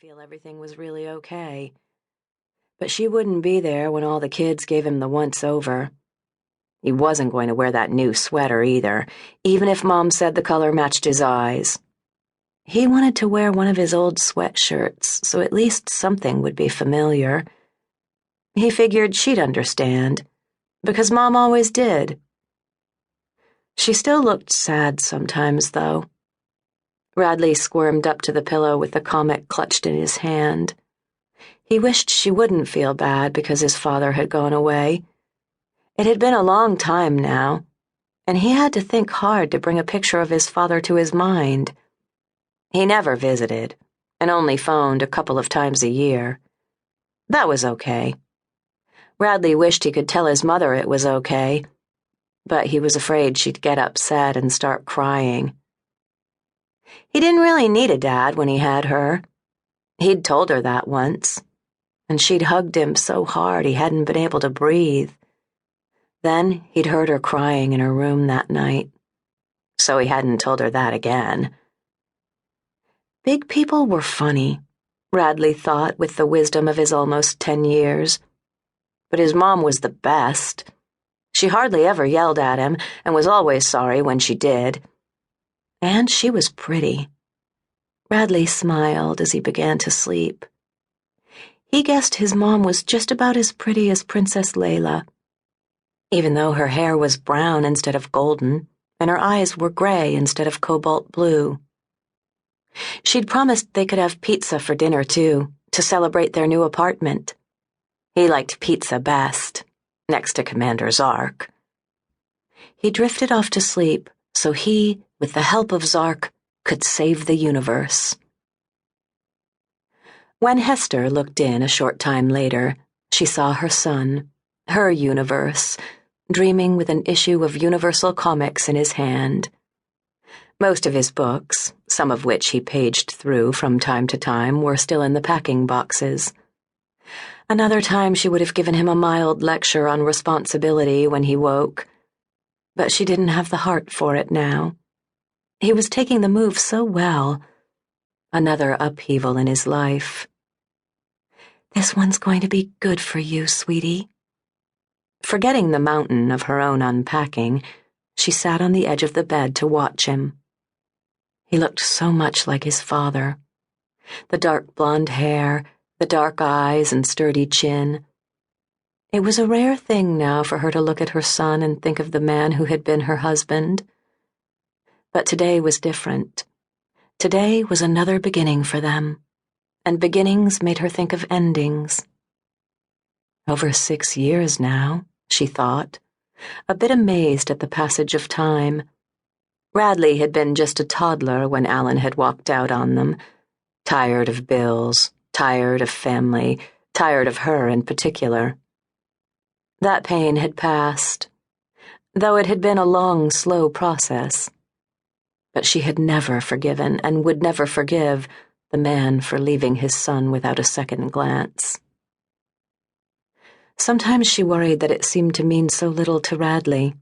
feel everything was really okay. But she wouldn't be there when all the kids gave him the once-over. He wasn't going to wear that new sweater either, even if Mom said the color matched his eyes. He wanted to wear one of his old sweatshirts, so at least something would be familiar. He figured she'd understand, because Mom always did. She still looked sad sometimes, though. Radley squirmed up to the pillow with the comic clutched in his hand. He wished she wouldn't feel bad because his father had gone away. It had been a long time now, and he had to think hard to bring a picture of his father to his mind. He never visited, and only phoned a couple of times a year. That was okay. Radley wished he could tell his mother it was okay, but he was afraid she'd get upset and start crying. He didn't really need a dad when he had her. He'd told her that once, and she'd hugged him so hard he hadn't been able to breathe. Then he'd heard her crying in her room that night, so he hadn't told her that again. Big people were funny, Radley thought with the wisdom of his almost 10 years. But his mom was the best. She hardly ever yelled at him and was always sorry when she did. And she was pretty. Radley smiled as he began to sleep. He guessed his mom was just about as pretty as Princess Layla, even though her hair was brown instead of golden, and her eyes were gray instead of cobalt blue. She'd promised they could have pizza for dinner, too, to celebrate their new apartment. He liked pizza best, next to Commander Zark. He drifted off to sleep so he, with the help of Zark, could save the universe. When Hester looked in a short time later, she saw her son, her universe, dreaming with an issue of Universal Comics in his hand. Most of his books, some of which he paged through from time to time, were still in the packing boxes. Another time she would have given him a mild lecture on responsibility when he woke, but she didn't have the heart for it now. He was taking the move so well. Another upheaval in his life. "This one's going to be good for you, sweetie." Forgetting the mountain of her own unpacking, she sat on the edge of the bed to watch him. He looked so much like his father. The dark blonde hair, the dark eyes and sturdy chin. It was a rare thing now for her to look at her son and think of the man who had been her husband. But today was different. Today was another beginning for them, and beginnings made her think of endings. Over 6 years now, she thought, a bit amazed at the passage of time. Radley had been just a toddler when Alan had walked out on them, tired of bills, tired of family, tired of her in particular. That pain had passed, though it had been a long, slow process. But she had never forgiven and would never forgive the man for leaving his son without a second glance. Sometimes she worried that it seemed to mean so little to Radley.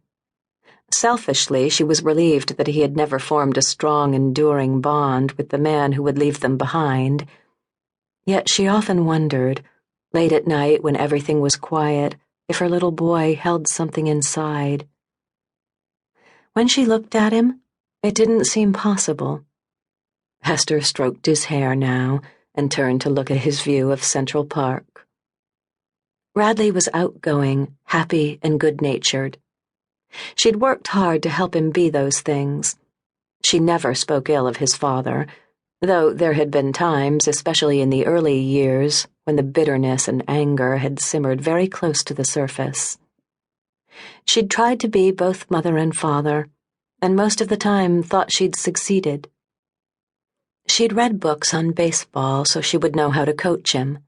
Selfishly, she was relieved that he had never formed a strong, enduring bond with the man who would leave them behind. Yet she often wondered, late at night when everything was quiet, if her little boy held something inside. When she looked at him, it didn't seem possible. Hester stroked his hair now and turned to look at his view of Central Park. Radley was outgoing, happy, and good-natured. She'd worked hard to help him be those things. She never spoke ill of his father, though there had been times, especially in the early years, when the bitterness and anger had simmered very close to the surface. She'd tried to be both mother and father, and most of the time thought she'd succeeded. She'd read books on baseball so she would know how to coach him.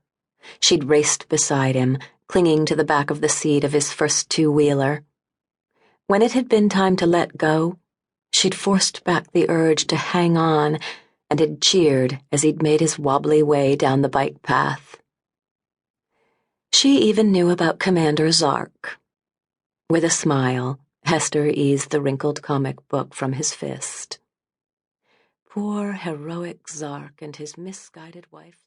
She'd raced beside him, clinging to the back of the seat of his first two-wheeler. When it had been time to let go, she'd forced back the urge to hang on and had cheered as he'd made his wobbly way down the bike path. She even knew about Commander Zark. With a smile, Hester eased the wrinkled comic book from his fist. Poor, heroic Zark and his misguided wife.